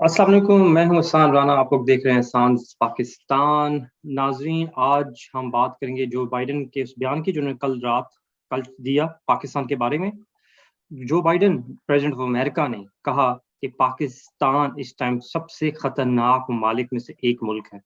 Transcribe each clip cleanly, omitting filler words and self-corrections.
अस्सलाम वालेकुम, मैं हूं हसान राना। आप लोग देख रहे हैं सांस पाकिस्तान। नाजरीन, आज हम बात करेंगे जो बाइडन के उस बयान की, जिन्होंने कल दिया पाकिस्तान के बारे में। जो बाइडन प्रेसिडेंट ऑफ अमेरिका ने कहा कि पाकिस्तान इस टाइम सबसे खतरनाक ममालिक में से एक मुल्क है,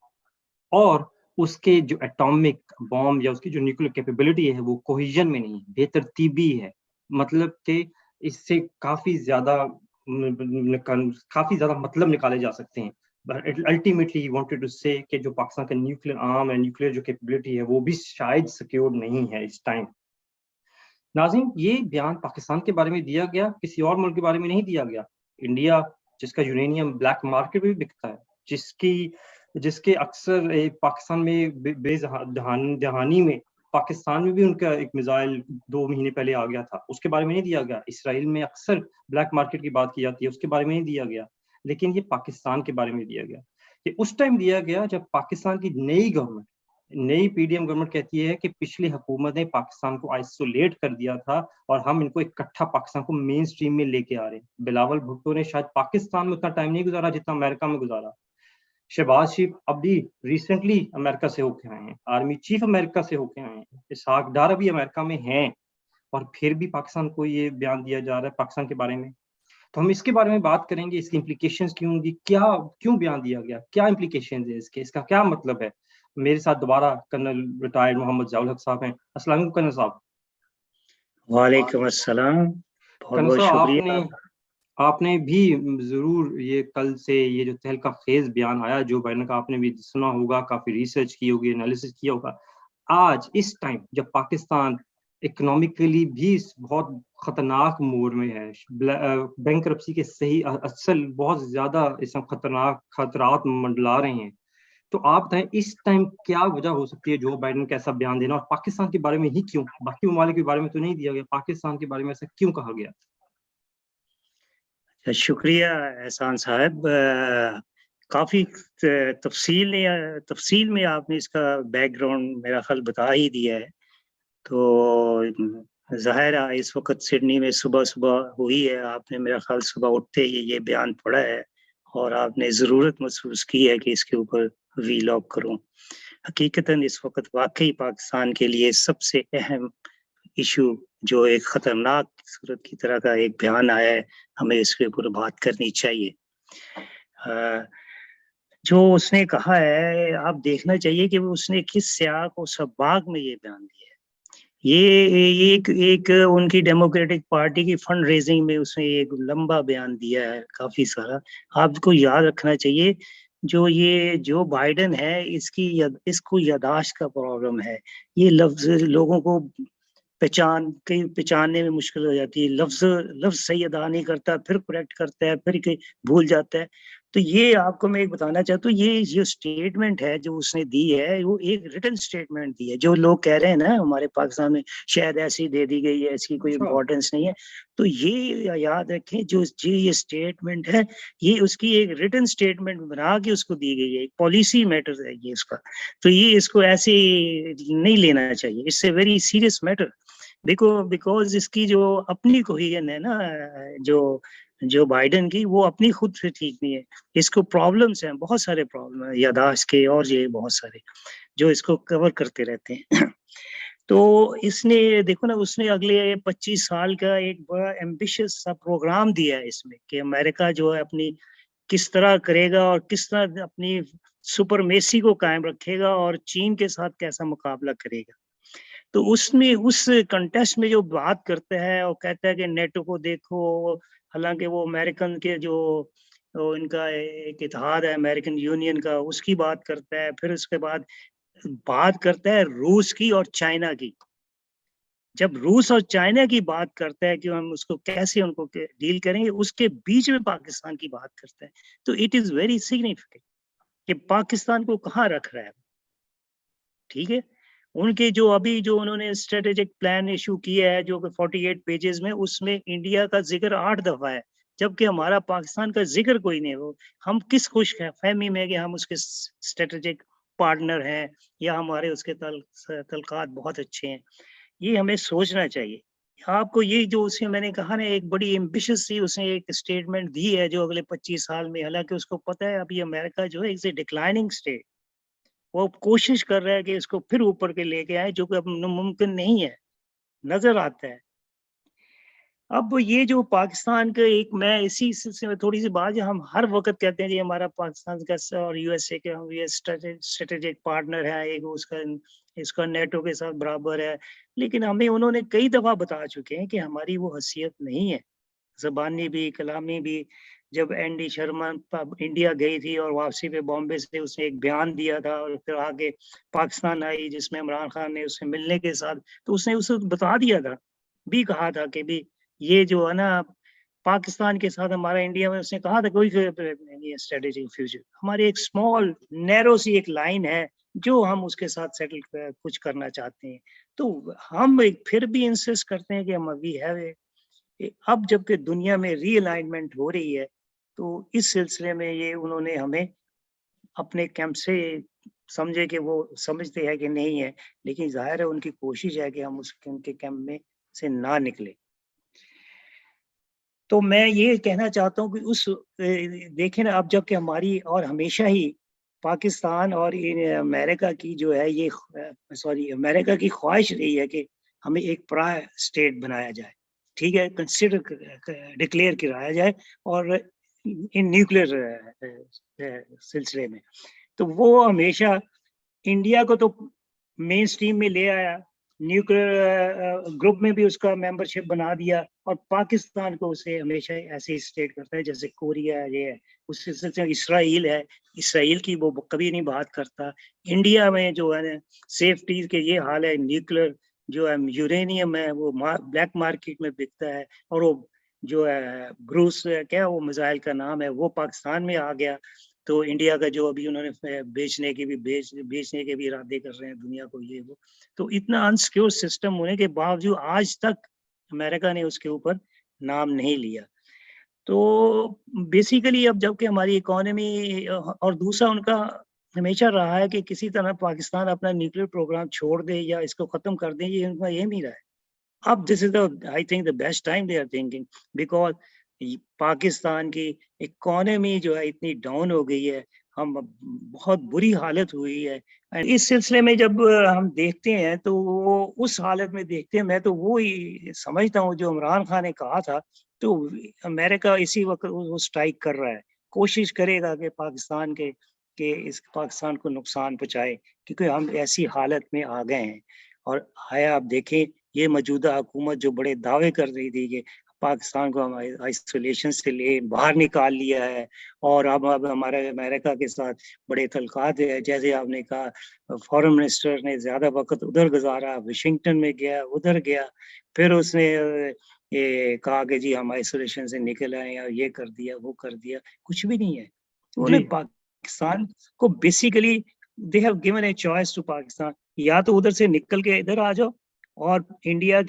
और उसके जो एटॉमिक बॉम्ब या उसकी जो न्यूक्लियर कैपेबिलिटी है वो कोहिजन में नहीं है, बेतरतीबी है। मतलब कि इससे काफी ज्यादा मतलब निकाले जा सकते हैं। But ultimately he wanted to say कि जो पाकिस्तान का न्यूक्लियर आर्म है, न्यूक्लियर जो कैपेबिलिटी है, वो भी शायद सिक्योर नहीं है इस टाइम। नाज़रीन, ये बयान पाकिस्तान के बारे में दिया गया, किसी और मुल्क के बारे में नहीं दिया गया। इंडिया, जिसका यूरेनियम ब्लैक मार्केट में भी बिकता है, जिसके अक्सर पाकिस्तान में दहानी में पाकिस्तान में भी उनका एक मिसाइल 2 महीने पहले आ गया था, उसके बारे में नहीं दिया गया। इसराइल में अक्सर ब्लैक मार्केट की बात की जाती है, उसके बारे में नहीं दिया गया। लेकिन ये पाकिस्तान के बारे में दिया गया। ये उस टाइम दिया गया जब पाकिस्तान की नई पीडीएम गवर्नमेंट कहती है कि पिछली हुकूमत ने पाकिस्तान को आइसोलेट कर दिया था और हम इनको इकट्ठा पाकिस्तान को मेन स्ट्रीम में लेके आ रहे हैं। बिलावल भुट्टो ने शायद पाकिस्तान में उतना टाइम नहीं गुजारा जितना अमेरिका में गुजारा। शहबाज शरीफ अभी रिसेंटली अमेरिका से होके आए हैं, आर्मी चीफ अमेरिका से होके आए हैं, इसहाक डार अभी अमेरिका में हैं, और फिर भी पाकिस्तान को ये बयान दिया जा रहा है पाकिस्तान के बारे में। तो हम इसके बारे में बात करेंगे, इसकी इम्प्लीकेशंस क्यों होंगी, क्यों बयान दिया गया, क्या इम्प्लीकेशंस है इसका क्या मतलब है। मेरे साथ दोबारा कर्नल रिटायर्ड मोहम्मद ज़ियाउल हक साहब हैं। अस्सलाम वालेकुम कर्नल साहब। वालेकुम अस्सलाम, बहुत कर्नल बहुत साहब, शुक्रिया। आपने भी जरूर ये कल से ये जो तहलका खेज बयान आया जो बाइडन का, आपने भी सुना होगा, काफी रिसर्च की होगी, एनालिसिस किया होगा। आज इस टाइम जब पाकिस्तान इकोनॉमिकली भी बहुत खतरनाक मोड में है, बैंकरप्सी के सही असल बहुत ज्यादा इसमें खतरनाक खतरात मंडला रहे हैं, तो आप बताएं इस टाइम क्या वजह हो सकती है जो बाइडन का ऐसा बयान देना, और पाकिस्तान के बारे में ही क्यों, बाकी ममालिक के बारे में तो नहीं दिया गया, पाकिस्तान के बारे में ऐसा क्यों कहा गया। शुक्रिया एहसान साहब। काफ़ी तफसील में आपने इसका बैकग्राउंड मेरा ख्याल बता ही दिया है। तो ज़ाहिर है इस वक्त सिडनी में सुबह सुबह हुई है, आपने मेरा ख्याल सुबह उठते ही ये बयान पढ़ा है और आपने ज़रूरत महसूस की है कि इसके ऊपर वीलॉग करूं। हकीकतन इस वक्त वाकई पाकिस्तान के लिए सबसे अहम इशू, जो एक खतरनाक सूरत की तरह का एक बयान आया है, हमें इसके ऊपर बात करनी चाहिए। जो उसने कहा है, आप देखना चाहिए कि वो उसने किस सियाक और सबाक में ये बयान दिया है। ये एक उनकी डेमोक्रेटिक पार्टी की फंड रेजिंग में उसने एक लंबा बयान दिया है, काफी सारा। आपको याद रखना चाहिए, जो बाइडन है, इसको यादाश्त का प्रॉब्लम है। ये लफ्ज लोगों को पहचानने में मुश्किल हो जाती है। लफ्ज सही अदा नहीं करता, फिर करेक्ट करता है, फिर भूल जाता है। तो ये आपको मैं एक बताना चाहता हूँ, ये जो स्टेटमेंट है जो उसने दी है, वो एक रिटन स्टेटमेंट दी है। जो लोग कह रहे हैं ना हमारे पाकिस्तान में शायद ऐसी दे दी गई है, इसकी कोई अच्छा। इम्पोर्टेंस नहीं है, तो ये याद रखें, ये स्टेटमेंट है, ये उसकी एक रिटन स्टेटमेंट बना के उसको दी गई है, एक पॉलिसी मैटर है ये उसका। तो ये इसको ऐसे नहीं लेना चाहिए, it's a very serious matter. देखो, बिकॉज इसकी जो अपनी कोहिजन है ना, जो जो बाइडन की, वो अपनी खुद से ठीक नहीं है। इसको प्रॉब्लम्स हैं, बहुत सारे प्रॉब्लम है यादाश्त के, और ये बहुत सारे जो इसको कवर करते रहते हैं। तो इसने देखो ना, उसने अगले 25 साल का एक बड़ा एम्बिशियस सा प्रोग्राम दिया है इसमें, कि अमेरिका जो है अपनी किस तरह करेगा और किस तरह अपनी सुपरमेसी को कायम रखेगा और चीन के साथ कैसा मुकाबला करेगा। तो उसमें उस कंटेस्ट में जो बात करता है और कहता है कि नेटो को देखो, हालांकि वो अमेरिकन के जो इनका एक इत्तेहाद है अमेरिकन यूनियन का, उसकी बात करता है। फिर उसके बाद बात करता है रूस की और चाइना की। जब रूस और चाइना की बात करता है कि हम उसको कैसे उनको डील करेंगे, उसके बीच में पाकिस्तान की बात करता है। तो इट इज वेरी सिग्निफिकेंट कि पाकिस्तान को कहाँ रख रहा है। ठीक है, उनके जो उन्होंने स्ट्रेटेजिक प्लान इशू किया है, जो 48 पेजेस में, उसमें इंडिया का जिक्र 8 दफा है, जबकि हमारा पाकिस्तान का जिक्र कोई नहीं हो। हम किस खुश फहमी में कि हम उसके स्ट्रेटेजिक पार्टनर हैं या हमारे उसके तलकात बहुत अच्छे हैं, ये हमें सोचना चाहिए। آپ کو یہ جو اسے میں نے کہا نا ایک بڑی ایمبیشس سی اس نے ایک اسٹیٹمنٹ دی ہے جو اگلے 25 سال میں، حالانکہ اس کو پتہ ہے ابھی امریکہ جو ہے اٹس اے ڈکلائننگ اسٹیٹ، وہ کوشش کر رہا ہے کہ اس کو پھر اوپر کے لے کے آئے، جو کہ اب ممکن نہیں ہے، نظر آتا ہے۔ اب یہ جو پاکستان کا ایک، میں اسی سلسلے میں تھوڑی سی بات، ہم ہر وقت کہتے ہیں جی ہمارا پاکستان کا اور یو ایس اے کے اسٹریٹجک پارٹنر ہے، ایک اس کا نیٹو کے ساتھ برابر ہے، لیکن ہمیں انہوں نے کئی دفعہ بتا چکے ہیں کہ ہماری وہ حیثیت نہیں ہے، زبانی بھی کلامی بھی۔ جب این ڈی شرما انڈیا گئی تھی اور واپسی پہ بامبے سے اس نے ایک بیان دیا تھا، اور پھر آگے پاکستان آئی جس میں عمران خان نے اس سے ملنے کے ساتھ، تو اس نے اسے بتا دیا تھا، بھی کہا تھا کہ بھی یہ جو ہے نا پاکستان کے ساتھ ہمارا انڈیا میں، اس نے کہا تھا کوئی اسٹریٹجک فیوچر، ہماری ایک اسمال نیرو سی ایک لائن ہے جو ہم اس کے ساتھ سیٹل کچھ کرنا چاہتے ہیں۔ تو ہم پھر بھی انسسٹ کرتے ہیں کہ ہم ابھی ہے، اب جب کہ دنیا میں ری الائنمنٹ ہو رہی ہے، تو اس سلسلے میں یہ انہوں نے ہمیں اپنے کیمپ سے سمجھے کہ وہ سمجھتے ہیں کہ نہیں ہے، لیکن ظاہر ہے ان کی کوشش ہے کہ ہم ان کے کیمپ میں سے نہ نکلے۔ تو میں یہ کہنا چاہتا ہوں کہ اس دیکھیں نا، اب جب کہ ہماری اور ہمیشہ ہی پاکستان اور امریکہ کی جو ہے یہ امریکہ کی خواہش رہی ہے کہ ہمیں ایک پرا اسٹیٹ بنایا جائے، ٹھیک ہے، کنسیڈر ڈکلیئر کرایا جائے، اور ان نیوکلیئر سلسلے میں تو وہ ہمیشہ انڈیا کو تو مین سٹریم میں لے آیا، نیوکلیئر گروپ میں بھی اس کا ممبرشپ بنا دیا، اور پاکستان کو اسے ہمیشہ ایسے اسٹیٹ کرتا ہے جیسے کوریا یہ ہے، اس سلسلے میں اسرائیل ہے، اسرائیل کی وہ کبھی نہیں بات کرتا۔ انڈیا میں جو ہے نا سیفٹی کے یہ حال ہے، نیوکلیئر جو ہے یورینیم ہے وہ بلیک مارکیٹ میں بکتا ہے، اور وہ جو ہے بروس کیا وہ میزائل کا نام ہے وہ پاکستان میں آ گیا، تو انڈیا کا جو ابھی انہوں نے بیچنے کے بھی ارادے کر رہے ہیں دنیا کو، یہ وہ، تو اتنا انسیکیور سسٹم ہونے کے باوجود آج تک امریکہ نے اس کے اوپر نام نہیں لیا۔ تو بیسیکلی اب جب کہ ہماری اکانومی، اور دوسرا ان کا ہمیشہ رہا ہے کہ کسی طرح پاکستان اپنا نیوکلیئر پروگرام چھوڑ دے یا اس کو ختم کر دے، یہ ان کا ایم ہی رہا ہے۔ اب this is I think the best time they are thinking, because Pakistan کی اکانومی جو ہے اتنی ڈاؤن ہو گئی ہے، ہم بہت بری حالت ہوئی ہے۔ اس سلسلے میں جب ہم دیکھتے ہیں تو وہ اس حالت میں دیکھتے ہیں، میں تو وہی سمجھتا ہوں جو عمران خان نے کہا تھا، تو امریکہ اسی وقت وہ اسٹرائک کر رہا ہے، کوشش کرے گا کہ پاکستان کو نقصان پہنچائے، کیونکہ ہم ایسی حالت میں آ گئے ہیں۔ اور آپ دیکھیں یہ موجودہ حکومت جو بڑے دعوے کر رہی تھی کہ پاکستان کو ہم آئسولیشن سے باہر نکال لیا ہے، اور اب ہمارے امریکہ کے ساتھ بڑے تعلقات ہے، جیسے آپ نے کہا فارن منسٹر نے زیادہ وقت ادھر گزارا، واشنگٹن میں گیا، ادھر گیا، پھر اس نے یہ کہا کہ جی ہم آئسولیشن سے نکل آئے، اور یہ کر دیا وہ کر دیا، کچھ بھی نہیں ہے۔ انہوں نے پاکستان کو basically they have given a choice to Pakistan, یا تو ادھر سے نکل کے ادھر آ جاؤ اور انڈیا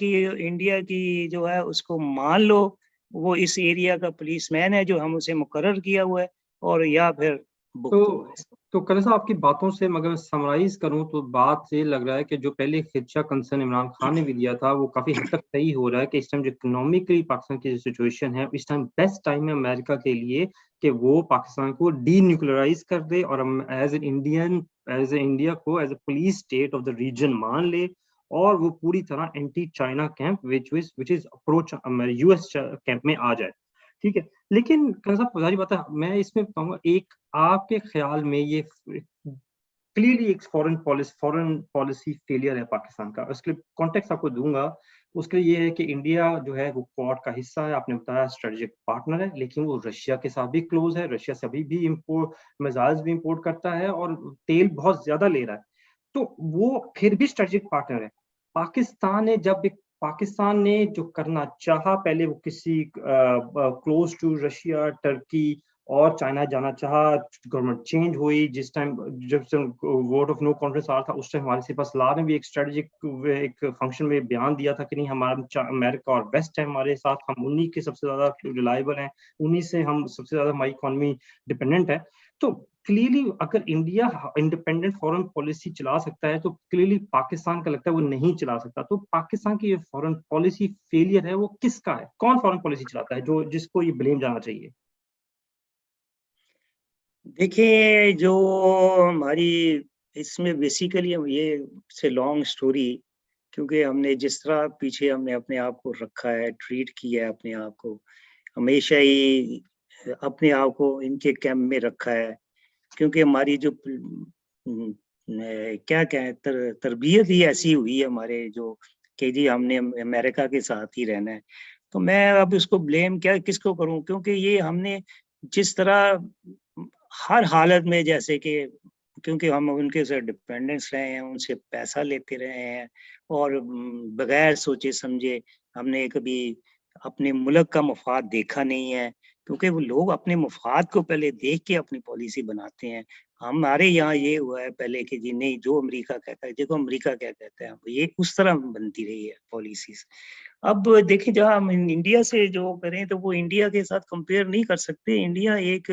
کی جو ہے اس کو مان لو، وہ اس ایریا کا پولیس مین ہے جو ہم اسے مقرر کیا ہوا ہے، اور یا پھر تو کل صاحب آپ کی باتوں سے مگر سمرائز کروں تو بات یہ لگ رہا ہے کہ جو پہلے خدشہ کنسرن عمران خان نے بھی دیا تھا وہ کافی حد تک صحیح ہو رہا ہے، کہ اس ٹائم جو اکنامکلی پاکستان کی جو سچویشن ہے، اس ٹائم بیسٹ ٹائم ہے امریکہ کے لیے کہ وہ پاکستان کو ڈی نیوکلرائز کر دے، اور ایز اے انڈیا کو as a police state of the region مان لے، اور وہ پوری طرح anti China camp which is approach U S camp میں آ جائے، ٹھیک ہے۔ لیکن صاحب ظاہری بات ہے، میں اس میں بتاؤں گا، ایک آپ کے خیال میں یہ کلیئرلی ایک فورن پالیسی فیلئر ہے پاکستان کا، اس کے لیے کانٹیکس آپ کو دوں گا۔ اس کے لیے یہ ہے کہ انڈیا جو ہے وہ کوڈ کا حصہ ہے، آپ نے بتایا اسٹریٹجک پارٹنر ہے، لیکن وہ رشیا کے ساتھ بھی کلوز ہے، رشیا سے ابھی بھی میزائلز بھی امپورٹ کرتا ہے اور تیل بہت زیادہ لے رہا ہے، تو وہ پھر بھی اسٹریٹجک پارٹنر ہے۔ پاکستان نے جو کرنا چاہا، پہلے وہ کسی کلوز ٹو رشیا، ٹرکی اور چائنا جانا چاہا، گورنمنٹ چینج ہوئی، جس ٹائم جب ووٹ آف نو کانفیڈنس آ رہا تھا، اس ٹائم ہمارے پاس لا نے بھی ایک اسٹریٹجک ایک فنکشن میں بیان دیا تھا کہ نہیں، ہمارا امریکہ اور ویسٹ ہے ہمارے ساتھ، ہم انہی کے سب سے زیادہ ریلائبل ہیں، انہی سے ہم سب سے زیادہ ہماری اکانومی ڈپینڈنٹ ہے۔ تو क्लियरली अगर इंडिया इंडिपेंडेंट फॉरेन पॉलिसी चला सकता है तो क्लियरली पाकिस्तान का लगता है वो नहीं चला सकता। तो पाकिस्तान की ये फॉरेन पॉलिसी फेलियर है वो किसका है? कौन फॉरेन पॉलिसी चलाता है जो जिसको ये ब्लेम जाना चाहिए? देखिए, जो हमारी इसमें बेसिकली हम ये से लॉन्ग स्टोरी, क्योंकि हमने जिस तरह पीछे हमने अपने आप को रखा है, ट्रीट किया है अपने आप को, हमेशा ही अपने आप को इनके कैंप में रखा है, क्योंकि हमारी जो क्या कहें तरबियत ही ऐसी हुई है हमारे जो कि जी हमने अमेरिका के साथ ही रहना है। तो मैं अब इसको ब्लेम क्या किसको करूं, क्योंकि ये हमने जिस तरह हर हालत में, जैसे कि क्योंकि हम उनके से डिपेंडेंस रहे हैं, उनसे पैसा लेते रहे हैं और बगैर सोचे समझे हमने कभी अपने मुल्क का मफाद देखा नहीं है, क्योंकि वो लोग अपने मफाद को पहले देख के अपनी पॉलिसी बनाते हैं। हमारे यहाँ ये हुआ है पहले कि जी नहीं, जो अमेरिका कहता है, देखो अमेरिका क्या कहता है, ये उस तरह बनती रही है पॉलिसीज। अब देखिए, जहाँ हम इंडिया से जो करें तो वो इंडिया के साथ कंपेयर नहीं कर सकते। इंडिया एक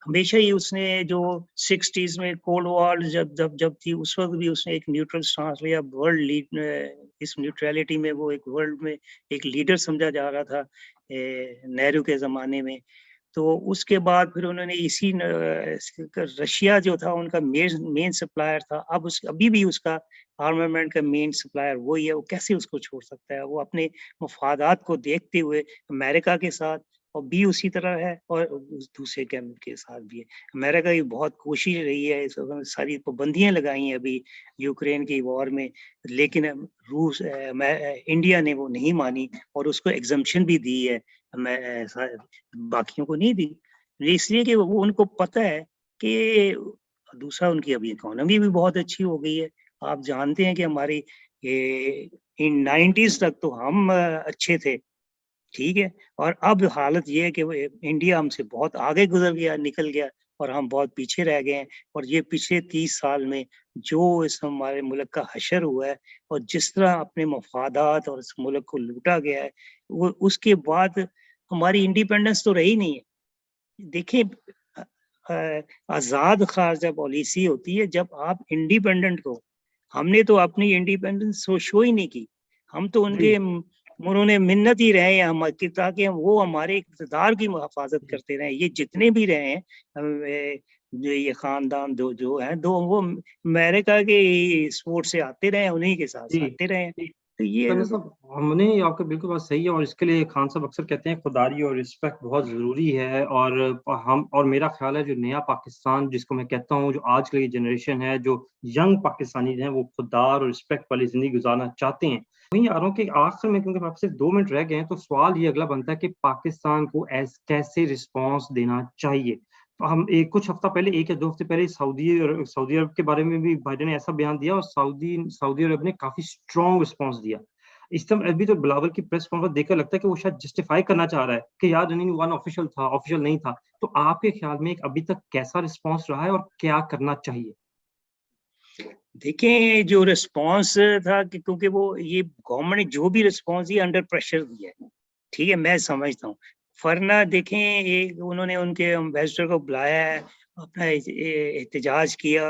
हमेशा ही उसने जो 60s में कोल्ड वॉर जब जब जब थी, उस वक्त भी उसने एक न्यूट्रल स्टांस लिया। वर्ल्ड लीड इस न्यूट्रलिटी में वो एक वर्ल्ड में एक लीडर समझा जा रहा था नेहरू के ज़माने में। तो उसके बाद फिर उन्होंने रशिया जो था उनका मेन सप्लायर था, अब अभी भी उसका आर्मामेंट का मेन सप्लायर वही है। वो कैसे उसको छोड़ सकता है? वो अपने मफादात को देखते हुए अमेरिका के साथ और भी उसी तरह है और उस दूसरे कैंप के साथ भी है। अमेरिका की बहुत कोशिश रही है, इस वक्त सारी पाबंदियां लगाई हैं अभी यूक्रेन की वॉर में, लेकिन इंडिया ने वो नहीं मानी और उसको एग्जम्पशन भी दी है, बाकियों को नहीं दी। इसलिए कि वो उनको पता है कि दूसरा, उनकी अभी इकोनॉमी भी बहुत अच्छी हो गई है। आप जानते हैं कि हमारी इन 90s तक तो हम अच्छे थे, ठीक है, और अब हालत ये है कि वो इंडिया हमसे बहुत आगे गुजर गया, निकल गया और हम बहुत पीछे रह गए हैं। और ये पिछले 30 साल में जो इस हमारे मुल्क का हशर हुआ है और जिस तरह अपने मफादात और इस मुल्क को लूटा गया है, वो उसके बाद हमारी इंडिपेंडेंस तो रही नहीं है। देखिए, आज़ाद खारजा पॉलिसी होती है जब आप इंडिपेंडेंट हो। हमने तो अपनी इंडिपेंडेंस शो ही नहीं की। हम तो उनके उन्होंने मिन्नत ही रहे हैं हम कि ताकि वो हमारे इक़्तिदार की हिफाजत करते रहे। ये जितने भी रहे हैं जो ये खानदान जो जो है, दो वो अमेरिका के स्पोर्ट से आते रहे, उन्हीं के साथ जी आते रहे हैं। तो ये तो मतलब हमने आपका बिल्कुल बात सही है और इसके लिए खान साहब अक्सर कहते हैं खुदारी और रिस्पेक्ट बहुत ज़रूरी है। और हम और मेरा ख्याल है जो नया पाकिस्तान जिसको मैं कहता हूँ, जो आज की जनरेशन है, जो यंग पाकिस्तानी हैं, वो खुदार और रिस्पेक्ट वाली ज़िंदगी गुजारना चाहते हैं। वहीं आ रहा हूँ कि आखिर में, क्योंकि सिर्फ 2 मिनट रह गए हैं, तो सवाल ये अगला बनता है कि पाकिस्तान को कैसे रिस्पॉन्स देना चाहिए। तो हम एक कुछ हफ्ता पहले, 1 या 2 हफ्ते पहले सऊदी अरब के बारे में भी बाइडेन ने ऐसा बयान दिया और सऊदी अरब ने काफ़ी स्ट्रॉन्ग रिस्पॉन्स दिया। इस समय अभी तो बिलावल की प्रेस कॉन्फ्रेंस देखकर लगता है कि वो शायद जस्टिफाई करना चाह रहा है कि यार नहीं, वन ऑफिशियल था, ऑफिशियल नहीं था। तो आपके ख्याल में अभी तक कैसा रिस्पॉन्स रहा है और क्या करना चाहिए? देखिए, जो रिस्पॉन्स था कि क्योंकि वो ये गवर्नमेंट ने जो भी रिस्पॉन्स दिया अंडर प्रेशर दिया है, ठीक है, मैं समझता हूँ। वरना देखें, एक उन्होंने उनके एम्बेसडर को बुलाया है, अपना एहतजाज किया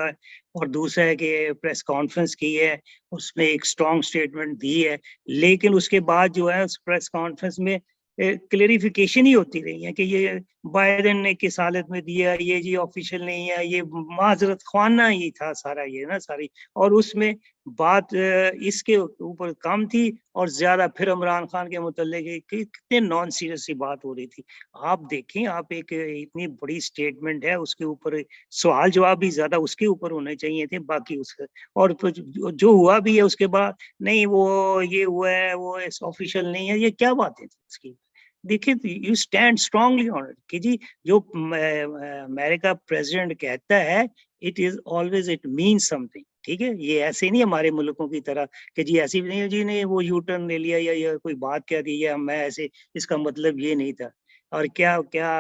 और दूसरा है कि प्रेस कॉन्फ्रेंस की है, उसमें एक स्ट्रॉन्ग स्टेटमेंट दी है। लेकिन उसके बाद जो है उस प्रेस कॉन्फ्रेंस में क्लेरिफिकेशन ही होती रही है कि ये बाइडेन ने किस हालत में दिया, ये जी ऑफिशियल नहीं है, ये माजरत ख्वाना ही था सारा, ये ना सारी। और उसमें बात इसके ऊपर कम थी और ज्यादा फिर इमरान खान के मुतल्लिक कितने नॉन सीरियस सी बात हो रही थी। आप देखें, आप एक इतनी बड़ी स्टेटमेंट है, उसके ऊपर सवाल जवाब भी ज्यादा उसके ऊपर होने चाहिए थे, बाकी उसके और जो हुआ भी है उसके बाद नहीं, वो ये हुआ है, वो ऑफिशियल नहीं है, ये क्या बातें थी इसकी? देखिए, you stand strongly on it कि जी जो अमेरिका प्रेसिडेंट कहता है, it is always, it means something, ठीक है। ये ऐसे नहीं हमारे मुल्कों की तरह कि जी ऐसी नहीं है, जी नहीं वो यू टर्न ले लिया या कोई बात कह दी या मैं ऐसे, इसका मतलब ये नहीं था। और क्या क्या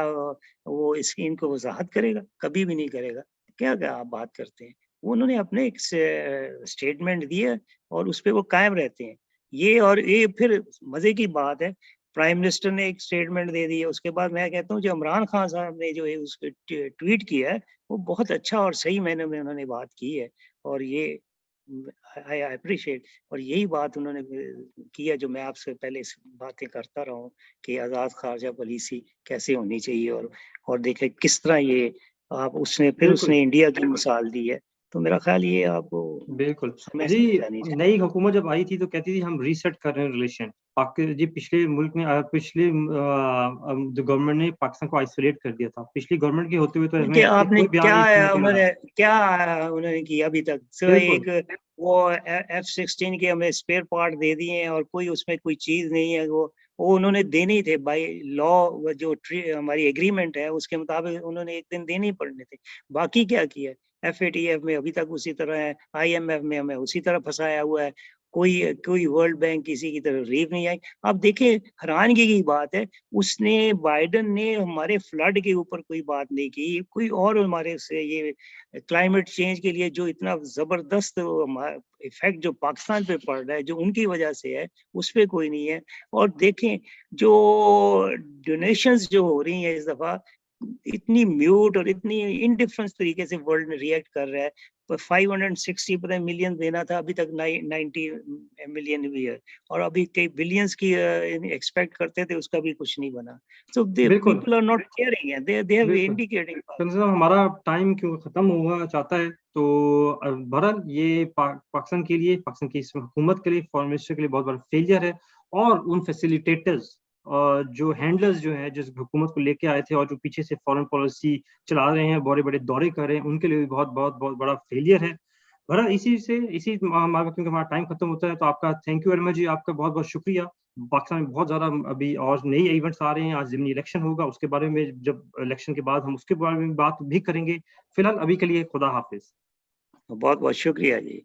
वो इसकी इनको वजाहत करेगा? कभी भी नहीं करेगा। क्या क्या आप बात करते हैं? वो उन्होंने अपने एक स्टेटमेंट दिया और उस पर वो कायम रहते हैं। ये और ये फिर मजे की बात है, प्राइम मिनिस्टर ने एक स्टेटमेंट दे दी है, उसके बाद मैं कहता हूँ जो इमरान खान साहब ने जो है उसको ट्वीट किया है वो बहुत अच्छा और सही मैंने में उन्होंने बात की है, और ये आई अप्रिशिएट। और यही बात उन्होंने की है जो मैं आपसे पहले बातें करता रहा हूँ कि आज़ाद खारजा पॉलिसी कैसे होनी चाहिए, और देखें किस तरह ये आप उसने फिर बिल्कुल उसने इंडिया की मिसाल दी है। तो मेरा ख्याल ये आपको बिल्कुल समय जी। समझ आनी चाहिए। नई हुकूमत जब आई थी तो कहती थी हम रीसेट कर रहे हैं रिलेशन पाक जी। पिछले मुल्क ने पिछले जो गवर्नमेंट ने पाकिस्तान को आइसोलेट कर दिया था, पिछली गवर्नमेंट के होते हुए तो इसमें कि आपने कोई बयान नहीं सुनने को मिला। क्या उन्होंने किया अभी तक? सिर्फ बिल्कुल एक वो F-16 के हमें स्पेयर पार्ट दे दिए हैं और कोई उसमें कोई चीज नहीं है। वो उन्होंने देने ही थे बाय लॉ, जो हमारी एग्रीमेंट है उसके मुताबिक उन्होंने एक दिन देने ही पड़ने थे। बाकी क्या किया है? FATF में अभी तक उसी तरह है, IMF में हमें उसी तरह फंसाया हुआ है। कोई वर्ल्ड बैंक किसी की तरफ रीफ नहीं आई। अब देखिए हैरानगी की बात है, उसने बाइडन ने हमारे फ्लड के ऊपर कोई बात नहीं की, कोई और हमारे से ये क्लाइमेट चेंज के लिए जो इतना जबरदस्त इफेक्ट जो पाकिस्तान पे पड़ रहा है, जो उनकी वजह से है, उस पर कोई नहीं है। और देखें जो डोनेशंस जो हो रही हैं इस दफा, इतनी म्यूट और इतनी इनडिफरेंस तरीके से वर्ल्ड रिएक्ट कर रहा है। पर 560 मिलियन देना था, अभी तक 90 मिलियन भी है, और अभी कई बिलियंस की एक्सपेक्ट करते थे, उसका भी कुछ नहीं बना। सो दे बिल्कुल people are not caring, they have बिल्कुल। इंडिकेटिंग। कंजर हमारा टाइम क्यों खत्म हुआ चाहता है तो बहरहाल ये पाकिस्तान के लिए, पाकिस्तान की इस हुकूमत के लिए, फॉरेन मिनिस्टर के लिए बहुत बड़ा फेलियर है। और उन फैसिलिटेटर्स जो हैंडलर्स जो है जिस हुकूमत को लेके आए थे और जो पीछे से फॉरेन पॉलिसी चला रहे हैं, बड़े बड़े दौरे कर रहे हैं, उनके लिए भी बहुत बहुत बहुत बड़ा फेलियर है। बहरहाल हमारा क्योंकि हमारा टाइम खत्म होता है तो आपका थैंक यू वेरी मच जी, आपका बहुत बहुत शुक्रिया। पाकिस्तान में बहुत ज्यादा अभी और नई इवेंट्स आ रहे हैं। आज ज़िमनी इलेक्शन होगा, उसके बारे में जब इलेक्शन के बाद हम उसके बारे में बात भी करेंगे। फिलहाल अभी के लिए खुदा हाफिज। बहुत बहुत शुक्रिया जी।